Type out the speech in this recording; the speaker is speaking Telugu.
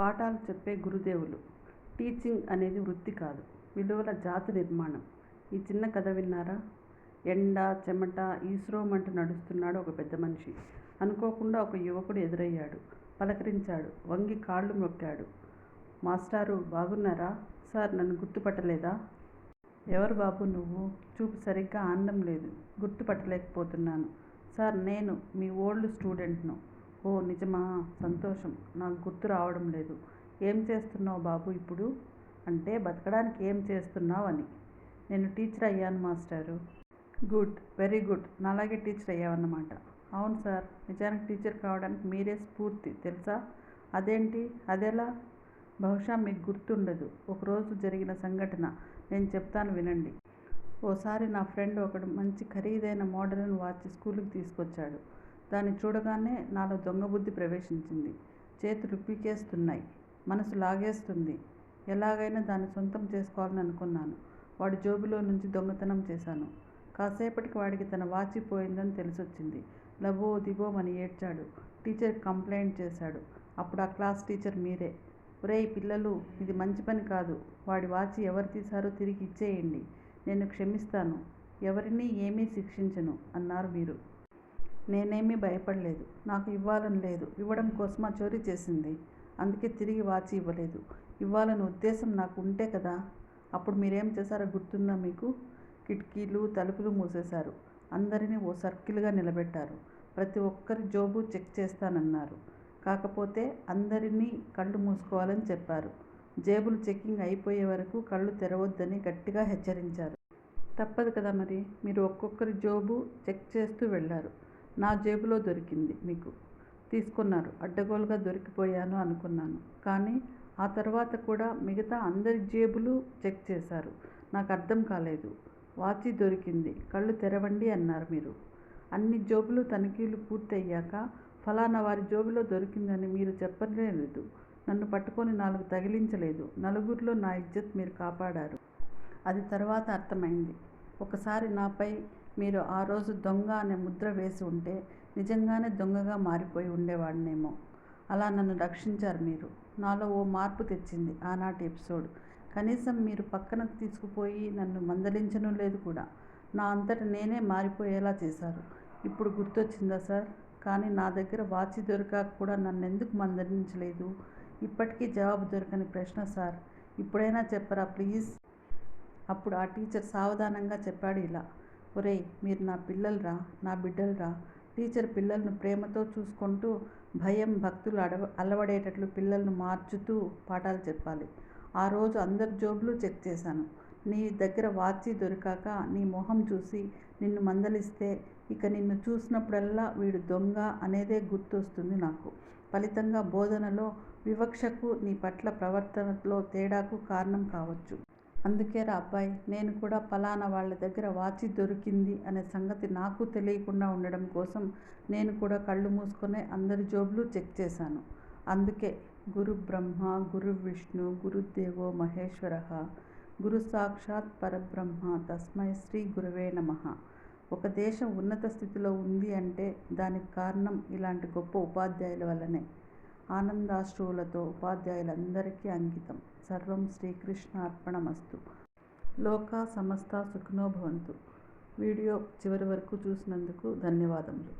పాఠాలు చెప్పే గురుదేవులు. టీచింగ్ అనేది వృత్తి కాదు, విలువల జాతి నిర్మాణం. ఈ చిన్న కథ విన్నారా? ఎండ, చెమట, ఈశ్రోమంటూ నడుస్తున్నాడు ఒక పెద్ద మనిషి. అనుకోకుండా ఒక యువకుడు ఎదురయ్యాడు. పలకరించాడు, వంగి కాళ్ళు మొక్కాడు. మాస్టారు బాగున్నారా? సార్, నన్ను గుర్తుపట్టలేదా? ఎవరు బాబు నువ్వు? చూపు సరిగ్గా ఆనడం లేదు, గుర్తుపట్టలేకపోతున్నాను. సార్, నేను మీ ఓల్డ్ స్టూడెంట్ను. ఓ నిజమా? సంతోషం. నాకు గుర్తు రావడం లేదు. ఏం చేస్తున్నావు బాబు ఇప్పుడు? అంటే బతకడానికి ఏం చేస్తున్నావు అని. నేను టీచర్ అయ్యాను మాస్టారు. Good, very good. నాలాగే టీచర్ అయ్యావన్నమాట. అవును సార్, నిజానికి టీచర్ కావడానికి మీరే స్ఫూర్తి తెలుసా? అదేంటి, అదెలా? బహుశా మీకు గుర్తుండదు. ఒకరోజు జరిగిన సంఘటన నేను చెప్తాను వినండి. ఓసారి నా ఫ్రెండ్ ఒకడు మంచి ఖరీదైన మోడర్న్ వాచ్ స్కూలుకి తీసుకొచ్చాడు. దాన్ని చూడగానే నాలో దొంగబుద్ధి ప్రవేశించింది. చేతులు పీకేస్తున్నాయి, మనసు లాగేస్తుంది. ఎలాగైనా దాన్ని సొంతం చేసుకోవాలని అనుకున్నాను. వాడి జోబులో నుంచి దొంగతనం చేశాను. కాసేపటికి వాడికి తన వాచి పోయిందని తెలిసొచ్చింది. లబో దిబోమని ఏడ్చాడు. టీచర్కి కంప్లైంట్ చేశాడు. అప్పుడు ఆ క్లాస్ టీచర్ మీరే. ఒరేయ్ పిల్లలు, ఇది మంచి పని కాదు. వాడి వాచి ఎవరు తీశారో తిరిగి ఇచ్చేయండి, నేను క్షమిస్తాను, ఎవరినీ ఏమీ శిక్షించను అన్నారు మీరు. నేనేమీ భయపడలేదు. నాకు ఇవ్వాలని లేదు. ఇవ్వడం కోసమా చోరీ చేసింది? అందుకే తిరిగి వాచి ఇవ్వలేదు. ఇవ్వాలని ఉద్దేశం నాకు ఉంటే కదా. అప్పుడు మీరేం చేశారో గుర్తుందా మీకు? కిటికీలు, తలుపులు మూసేశారు. అందరినీ ఓ సర్కిల్గా నిలబెట్టారు. ప్రతి ఒక్కరి జోబు చెక్ చేస్తానన్నారు. కాకపోతే అందరినీ కళ్ళు మూసుకోవాలని చెప్పారు. జేబులు చెకింగ్ అయిపోయే వరకు కళ్ళు తెరవద్దని గట్టిగా హెచ్చరించారు. తప్పదు కదా మరి. మీరు ఒక్కొక్కరి జోబు చెక్ చేస్తూ వెళ్ళారు. నా జేబులో దొరికింది మీకు. తీసుకున్నారు. అడ్డగోలుగా దొరికిపోయాను అనుకున్నాను. కానీ ఆ తర్వాత కూడా మిగతా అందరి జేబులు చెక్ చేశారు. నాకు అర్థం కాలేదు. వాచి దొరికింది, కళ్ళు తెరవండి అన్నారు మీరు. అన్ని జోబులు తనిఖీలు పూర్తయ్యాక ఫలానా వారి జోబులో దొరికిందని మీరు చెప్పలేదు. నన్ను పట్టుకొని 4 తగిలించలేదు. నలుగురిలో నా ఇజ్జత్ మీరు కాపాడారు. అది తర్వాత అర్థమైంది. ఒకసారి నాపై మీరు ఆ రోజు దొంగ అనే ముద్ర వేసి ఉంటే నిజంగానే దొంగగా మారిపోయి ఉండేవాడినేమో. అలా నన్ను రక్షించారు మీరు. నాలో ఓ మార్పు తెచ్చింది ఆనాటి ఎపిసోడ్. కనీసం మీరు పక్కన తీసుకుపోయి నన్ను మందలించను లేదు కూడా. నా అంతట నేనే మారిపోయేలా చేశారు. ఇప్పుడు గుర్తొచ్చిందా సార్? కానీ నా దగ్గర వాచి దొరికాక కూడా నన్నెందుకు మందలించలేదు? ఇప్పటికీ జవాబు దొరకని ప్రశ్న సార్. ఇప్పుడైనా చెప్పరా ప్లీజ్? అప్పుడు ఆ టీచర్ సావధానంగా చెప్పాడు ఇలా. ఒరేయ్, మీరు నా పిల్లలరా, నా బిడ్డలరా. టీచర్ పిల్లలను ప్రేమతో చూసుకుంటూ భయం భక్తులు అలవడేటట్లు పిల్లలను మార్చుతూ పాఠాలు చెప్పాలి. ఆ రోజు అందరి జోబులు చెక్ చేశాను. నీ దగ్గర వాచి దొరికాక నీ మొహం చూసి నిన్ను మందలిస్తే ఇక నిన్ను చూసినప్పుడల్లా వీడు దొంగ అనేదే గుర్తొస్తుంది నాకు. ఫలితంగా బోధనలో వివక్షకు, నీ పట్ల ప్రవర్తనలో తేడాకు కారణం కావచ్చు. అందుకేరా అబ్బాయి, నేను కూడా ఫలానా వాళ్ళ దగ్గర వాచి దొరికింది అనే సంగతి నాకు తెలియకుండా ఉండడం కోసం నేను కూడా కళ్ళు మూసుకునే అందరి జోబులు చెక్ చేశాను. అందుకే గురు బ్రహ్మ గురు విష్ణు గురుదేవో మహేశ్వరః, గురు సాక్షాత్ పరబ్రహ్మ తస్మై శ్రీ గురవే నమః. ఒక దేశం ఉన్నత స్థితిలో ఉంది అంటే దానికి కారణం ఇలాంటి గొప్ప ఉపాధ్యాయుల వల్లనే. ఆనందాశ్రువులతో ఉపాధ్యాయులందరికీ అంకితం. సర్వం శ్రీకృష్ణార్పణమస్తు. లోకా సమస్తా సుఖినో భవంతు. వీడియో చివరి వరకు చూసినందుకు ధన్యవాదములు.